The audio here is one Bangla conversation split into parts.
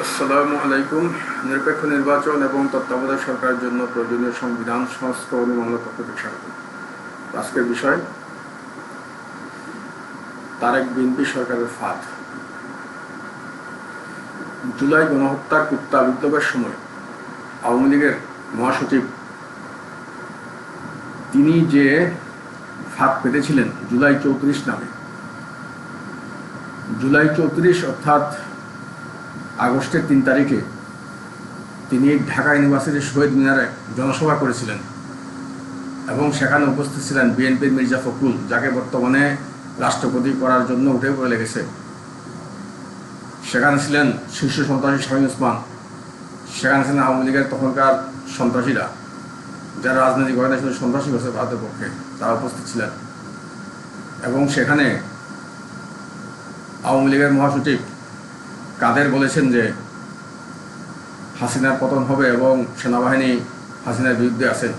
আসসালামু আলাইকুম। নিরপেক্ষ নির্বাচন এবং তত্ত্বাবধায়ক সরকারের জন্য প্রয়োজনীয় সংবিধান সংস্করণ মামলার পক্ষ থেকে স্বাগত। আজকের বিষয় তারেক বিএনপি সরকারের ফাঁদ। জুলাই গণহত্যা কুত্তা বিপ্লবের সময় আওয়ামী লীগের মহাসচিব তিনি যে ফাঁদ পেতেছিলেন জুলাই 34 নামে, জুলাই 34 অর্থাৎ আগস্টের 3 তারিখে তিনি ঢাকা ইউনিভার্সিটির শহীদ মিনারে জনসভা করেছিলেন এবং সেখানে উপস্থিত ছিলেন বিএনপির মির্জা ফখরুল, যাকে বর্তমানে রাষ্ট্রপতি করার জন্য উঠে পড়ে লেগেছে। সেখানে ছিলেন শীর্ষ সন্ত্রাসী শামীম ওসমান, সেখানে ছিলেন আওয়ামী লীগের তখনকার সন্ত্রাসীরা, যারা রাজনীতি করে না শুধু সন্ত্রাসী হয়েছে ভারতের পক্ষে, তারা উপস্থিত ছিলেন। এবং সেখানে আওয়ামী লীগের মহাসচিব কাদের বলেছেন যে হাসিনার পতন হবে এবং সেনাবাহিনী হাসিনার বিরুদ্ধে আছেন।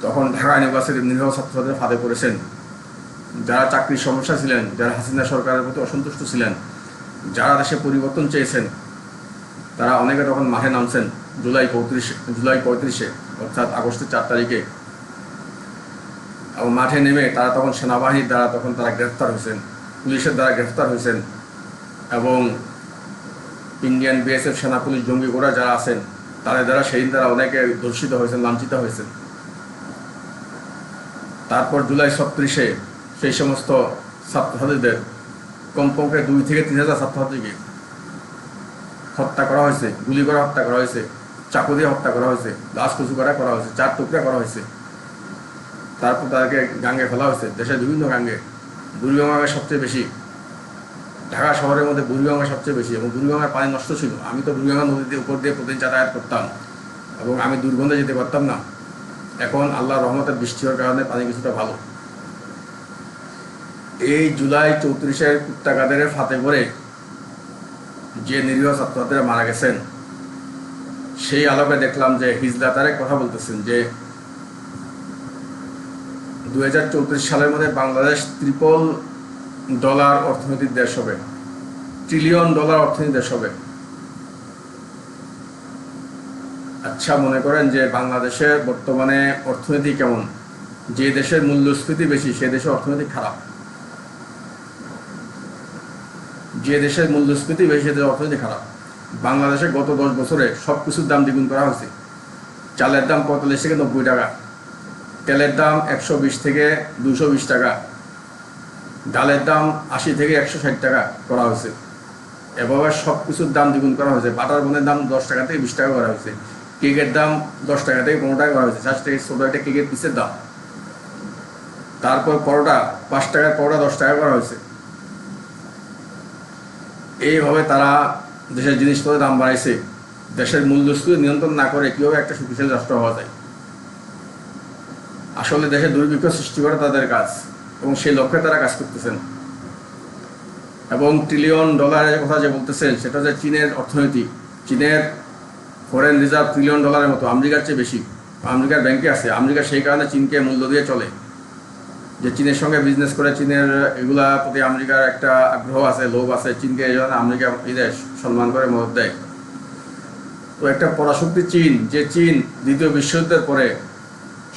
তখন ঢাকা ইউনিভার্সিটির নিরীহ ছাত্রদের ফাঁদে পড়েছেন, যারা চাকরির সমস্যা ছিলেন, যারা হাসিনা সরকারের প্রতি অসন্তুষ্ট ছিলেন, যারা দেশে পরিবর্তন চেয়েছেন, তারা অনেকে তখন মাঠে নামছেন জুলাই 35 অর্থাৎ আগস্টের 4 তারিখে। এবং মাঠে নেমে তারা তখন সেনাবাহিনীর দ্বারা তারা গ্রেফতার হয়েছেন, পুলিশের দ্বারা গ্রেফতার হয়েছেন এবং ইন্ডিয়ান বিএসএফ সেনা পুলিশ জঙ্গি গোড়া যারা আছেন তাদের দ্বারা তারা অনেকে ধর্ষিত হয়েছেন, লাঞ্ছিত হয়েছেন। তারপর জুলাই 36 সেই সমস্ত ছাত্রছাত্রীদের কমপক্ষে 2 থেকে 3 হাজার ছাত্রছাত্রীকে হত্যা করা হয়েছে, গুলি করে হত্যা করা হয়েছে, চাকু দিয়ে হত্যা করা হয়েছে, লাশ কুচু করা হয়েছে, 4 টুকরা করা হয়েছে। তারপর তাদেরকে গাঙ্গে ফেলা হয়েছে, দেশের বিভিন্ন গাঙ্গে। বুড়িগঙ্গায় সবচেয়ে বেশি, ঢাকা শহরের মধ্যে বুড়িগঙ্গা সবচেয়ে বেশি, এবং বুড়িগঙ্গার পানি নষ্ট ছিল। আমি তো বুড়িগঙ্গা নদীতে উপর দিয়ে প্রতিদিন যাতায়াত করতাম এবং আমি দুর্গন্ধে যেতে পারতাম না। এখন আল্লাহর রহমতের বৃষ্টি হওয়ার কারণে পানি কিছুটা ভালো। এই জুলাই 34 কুত্তা কাদেরের ফাঁদে পড়ে যে নিরীহ ছাত্রছাত্রীরা মারা গেছেন, সেই আলোকে দেখলাম যে হিজলা তারেক কথা বলতেছেন যে 2034 সালের মধ্যে বাংলাদেশ $3 অর্থনৈতিক দেশ হবে, $1 ট্রিলিয়ন অর্থনৈতিক দেশ হবে। আচ্ছা, মনে করেন যে বাংলাদেশের বর্তমানে অর্থনীতি কেমন? যে দেশের মূল্যস্ফীতি বেশি সে দেশের অর্থনীতি খারাপ, যে দেশের মূল্যস্ফীতি বেশি সে দেশের অর্থনীতি খারাপ। বাংলাদেশে গত 10 বছরে সব কিছুর দাম দ্বিগুণ করা হয়েছে। চালের দাম 45 থেকে 90 টাকা, তেলের দাম 120 থেকে 220 টাকা, ডালের দাম 80 থেকে 160 টাকা করা হয়েছে। এভাবে সব কিছুর দাম দ্বিগুণ করা হয়েছে। বাটার বোনের দাম 10 টাকা থেকে 20 টাকা করা হয়েছে, কেকের দাম 10 টাকা থেকে 15 টাকা করা হয়েছে, 4 থেকে ছোটো একটা কেকের পিসের দাম। তারপর পরোটা 5 টাকার পরোটা 10 টাকা করা হয়েছে। এইভাবে তারা দেশের জিনিসপত্রের দাম বাড়াইছে। দেশের মূল্যস্ফীতি নিয়ন্ত্রণ না করে কীভাবে একটা শক্তিশালী রাষ্ট্র হওয়া যায়? আসলে দেশে দুর্ভিক্ষ সৃষ্টি করা তাদের কাজ এবং সেই লক্ষ্যে তারা কাজ করতেছেন। এবং $1 ট্রিলিয়ন কথা যে বলতেছেন, সেটা হচ্ছে চীনের অর্থনীতি। চীনের ফরেন রিজার্ভ $1 ট্রিলিয়ন মতো, আমেরিকার চেয়ে বেশি। আমেরিকার ব্যাংকে আছে। আমেরিকা সেই কারণে চীনকে মূল্য দিয়ে চলে, যে চীনের সঙ্গে বিজনেস করে চীনের এগুলা প্রতি আমেরিকার একটা আগ্রহ আছে, লোভ আছে। চীনকে এই জন্য আমেরিকা সম্মান করে, মদত দেয়। তো একটা পরাশক্তি চীন, যে চীন দ্বিতীয় বিশ্বযুদ্ধের পরে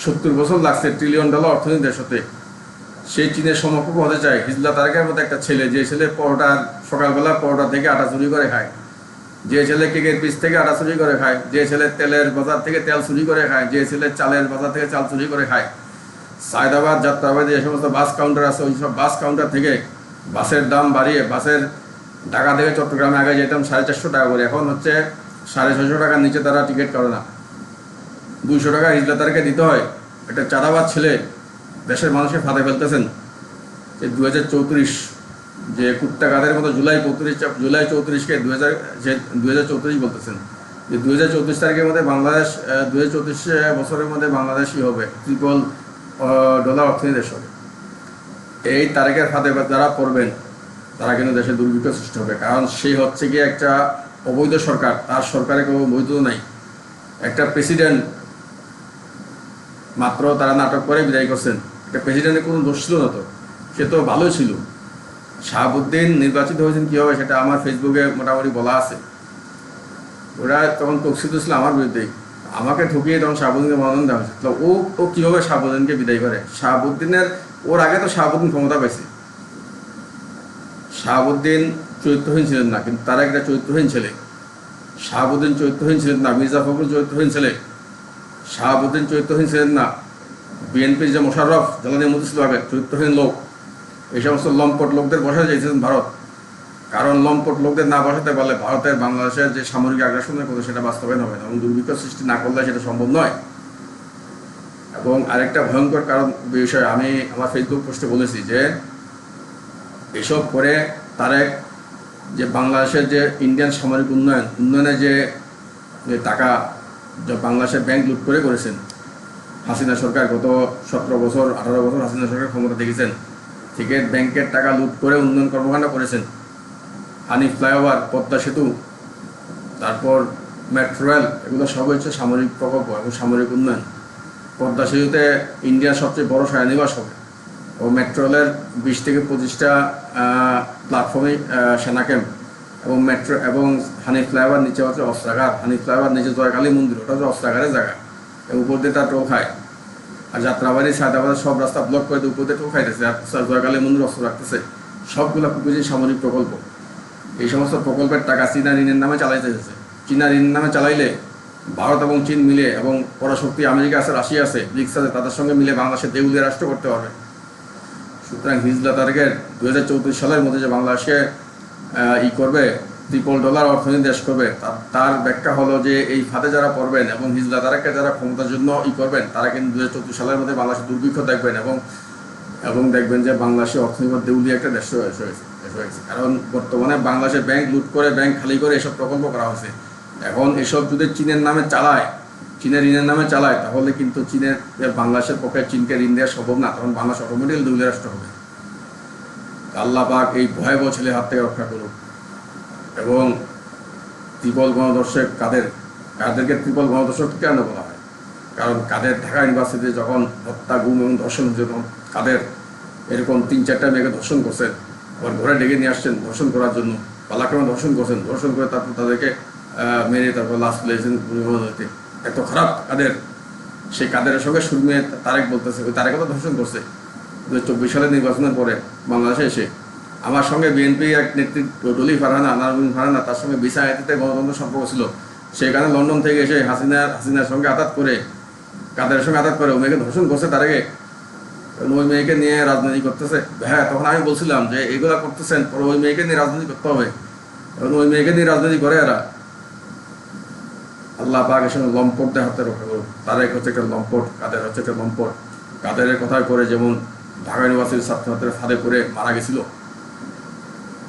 70 বছর লাগছে $1 ট্রিলিয়ন অর্থনীতি দেশ হতে, সেই চীনের সমকক্ষ হতে চায় হিজলা তারেকের মতো একটা ছেলে, যে ছেলে সকালবেলা পরোটা থেকে আটা চুরি করে খায়, যে ছেলে কেকের পিস থেকে আটা চুরি করে খায়, যে ছেলে তেলের বাজার থেকে তেল চুরি করে খায়, যে ছেলে চালের বাজার থেকে চাল চুরি করে খায়। সায়দাবাদ, যাত্রাবাদে যে সমস্ত বাস কাউন্টার আছে, ওই সব বাস কাউন্টার থেকে বাসের দাম বাড়িয়ে, ঢাকা থেকে চট্টগ্রামে আগে যেতাম 450 টাকা করে, এখন হচ্ছে 650 টাকার নিচে তারা টিকিট করে না। 200 টাকা হিজলা তারেকে দিতে হয়। একটা চাঁদাবাদ ছেলে দেশের মানুষকে ফাঁদে ফেলতেছেন। যে 2034 যে কুত্তা কাদের মতো জুলাই 34কে 2034 বলতেছেন, যে 2034 তারিখের মধ্যে বাংলাদেশ 2034 বছরের মধ্যে বাংলাদেশই হবে $3 অর্থনীতি দেশ হবে। এই তারিখের ফাঁদে যারা পড়বেন তারা কিন্তু দেশে দুর্ভিক্ষ সৃষ্টি হবে। কারণ সেই হচ্ছে গিয়ে একটা অবৈধ সরকার, তার সরকারে কোনো বৈধতা নাই। একটা প্রেসিডেন্ট মাত্র তারা নাটক করে বিদায় করছেন। একটা প্রেসিডেন্টের কোনো দোষ ছিল না, তো সে তো ভালোই ছিল। শাহাবুদ্দিন নির্বাচিত হয়েছেন কীভাবে সেটা আমার ফেসবুকে মোটামুটি বলা আছে। ওরা তখন তকসিদ ছিল আমার বিরুদ্ধে, আমাকে ঠকিয়ে তখন শাহাবুদ্দিনকে মনোনয়ন দেওয়া হয়েছে। তো ও কীভাবে শাহাবুদ্দিনকে বিদায় করে? শাহাবুদ্দিনের ওর আগে তো শাহাবুদ্দিন ক্ষমতা পাইছে। শাহাবুদ্দিন চরিত্রহীন ছিলেন না, কিন্তু তারা একটা চরিত্রহীন ছেলে। শাহাবুদ্দিন চরিত্রহীন ছিলেন না, মির্জা ফখরুল চরিত্রহীন ছেলে। শাহাবুদ্দিন চরিত্রহীন ছিলেন না, বিএনপির যে মোশাররফ জালানি মতো ছিল আগে চরিত্রহীন লোক। এই সমস্ত লম্পট লোকদের বসাতে চাইছিলেন ভারত, কারণ লম্পট লোকদের না বসাতে পারলে ভারতের বাংলাদেশের যে সামরিক আগ্রাসনের কথা সেটা বাস্তবায়ন হবে না, এবং দুর্ভিক্ষ সৃষ্টি না করলে সেটা সম্ভব নয়। এবং আরেকটা ভয়ঙ্কর কারণ বিষয় আমি আমার ফেসবুক পোস্টে বলেছি যে এসব করে তারেক যে বাংলাদেশের যে ইন্ডিয়ান সামরিক উন্নয়নের যে টাকা বাংলাদেশের ব্যাংক লুট করেছেন হাসিনা সরকার। গত 17 বছর 18 বছর হাসিনা সরকার ক্ষমতা দেখেছেন, থেকে ব্যাংকের টাকা লুট করে উন্নয়ন কর্মকাণ্ড করেছেন। হানি ফ্লাইওভার, পদ্মা সেতু, তারপর মেট্রো রেল, এগুলো সব হচ্ছে সামরিক প্রকল্প এবং সামরিক উন্নয়ন। পদ্মা সেতুতে ইন্ডিয়ার সবচেয়ে বড় সেনানিবাস হবে, ও মেট্রো রেলের 20 থেকে 25টা প্ল্যাটফর্মে সেনা ক্যাম্প, এবং মেট্রো এবং হানি ফ্লাইওভার নিচে হচ্ছে অস্ত্রাগার। হানি ফ্লাইওভার নিচে জয়কালী মন্দির, ওটা হচ্ছে অস্ত্রাগারের জায়গা, এবং উপর দিয়ে তার টোল খায়। আর যাত্রাবাড়ি সায়দাবাদের সব রাস্তা ব্লক করে দিয়ে উপর দিয়ে টোল খাইতেছে, আর জয়কালী মন্দির অস্ত্র রাখতেছে। সবগুলো খুবই সামরিক প্রকল্প। এই সমস্ত প্রকল্পের টাকা চীনা ঋণের নামে চালাইতেছে। চীনা ঋণের নামে চালাইলে ভারত এবং চীন মিলে, এবং পরাশক্তি আমেরিকা আছে, রাশিয়া আছে, ব্রিক্স আছে, তাদের সঙ্গে মিলে বাংলাদেশের দেউলিয়া রাষ্ট্র করতে পারবে। সুতরাং হিজলা তারেকের 2034 সালের মধ্যে যে বাংলাদেশে করবে, $3 অর্থনীতি দেশ করবে, তার ব্যাখ্যা হলো যে এই ফাঁদে যারা পড়বেন এবং হিজলা তারেককে যারা ক্ষমতার জন্য করবেন, তারা কিন্তু 2034 সালের মধ্যে বাংলাদেশের দুর্ভিক্ষ দেখবেন, এবং দেখবেন যে বাংলাদেশের অর্থনীতি দেউলিয়া একটা দেশ হয়েছে। কারণ বর্তমানে বাংলাদেশের ব্যাংক লুট করে, ব্যাংক খালি করে এসব প্রকল্প করা হয়েছে। এখন এসব যদি চীনের নামে চালায়, চীনের ঋণের নামে চালায়, তাহলে কিন্তু বাংলাদেশের পক্ষে চীনকে ঋণ দেওয়া সম্ভব না, তখন বাংলাদেশ অটোমেটিক্যালি দেউলিয়া রাষ্ট্র হবে। আল্লাহ পাক এই ভয়াবহ ছেলে হাত থেকে রক্ষা করুক। এবং ত্রিপল গণধর্ষক কাদেরকে ত্রিপল গণধর্ষক কেন বলা হয়? কারণ কাদের ঢাকা ইউনিভার্সিটিতে যখন হত্যা, গুম এবং ধর্ষণ হয়েছে, তখন কাদের এরকম 3-4টা মেয়েকে ধর্ষণ করছেন, আবার ঘরে ডেকে নিয়ে আসছেন ধর্ষণ করার জন্য, পালাক্রমে ধর্ষণ করছেন, ধর্ষণ করে তারপর তাদেরকে মেরে তারপর লাশ ফেলেছেন নদীতে। এত খারাপ কাদের, সেই কাদের সঙ্গে সুর মিয়ে তারেক বলতেছে, ওই তারেক তো ধর্ষণ করছে 2024 সালের নির্বাচনের পরে বাংলাদেশে এসে। আমার সঙ্গে বিএনপি এক নেতৃত্ব ডলি ফারহানা, নাজমুল ফারহানা, তার সঙ্গে ভিসা আইতিতে গণতন্ত্র সম্পর্ক ছিল। সেখানে লন্ডন থেকে এসে হাসিনার সঙ্গে আঘাত করে, কাদের সঙ্গে আঘাত করে ওই মেয়েকে ধর্ষণ করছে তারেকে। ওই মেয়েকে নিয়ে রাজনীতি করতেছে। হ্যাঁ, তখন আমি বলছিলাম যে এগুলা করতেছেন, পরে ওই মেয়েকে নিয়ে রাজনীতি করতে হবে। এবং ওই মেয়েকে নিয়ে রাজনীতি করে এরা। আল্লাহ পাক এর সঙ্গে লম্পটদের হাতে রক্ষা করুন। তারেক হচ্ছে একটা লম্পট, কাদের হচ্ছে একটা লম্পট। কাদের কথায় করে যেমন ঢাকা ইউনিভার্সিটির ছাত্রছাত্রীরা ফাঁদে পড়ে মারা গেছিল,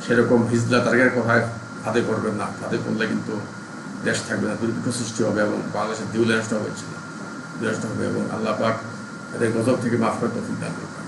সেরকম হিজলা তারেকের কথায় ফাঁদে পড়বেন না। ফাঁদে পড়লে কিন্তু দেশ থাকবে না, দুর্ভিক্ষ সৃষ্টি হবে, এবং বাংলাদেশের দেউলিয়া রাষ্ট্র হবে, এবং আল্লাহ পাক এদের গজব থেকে মাফ করতে তৌফিক দান করুন।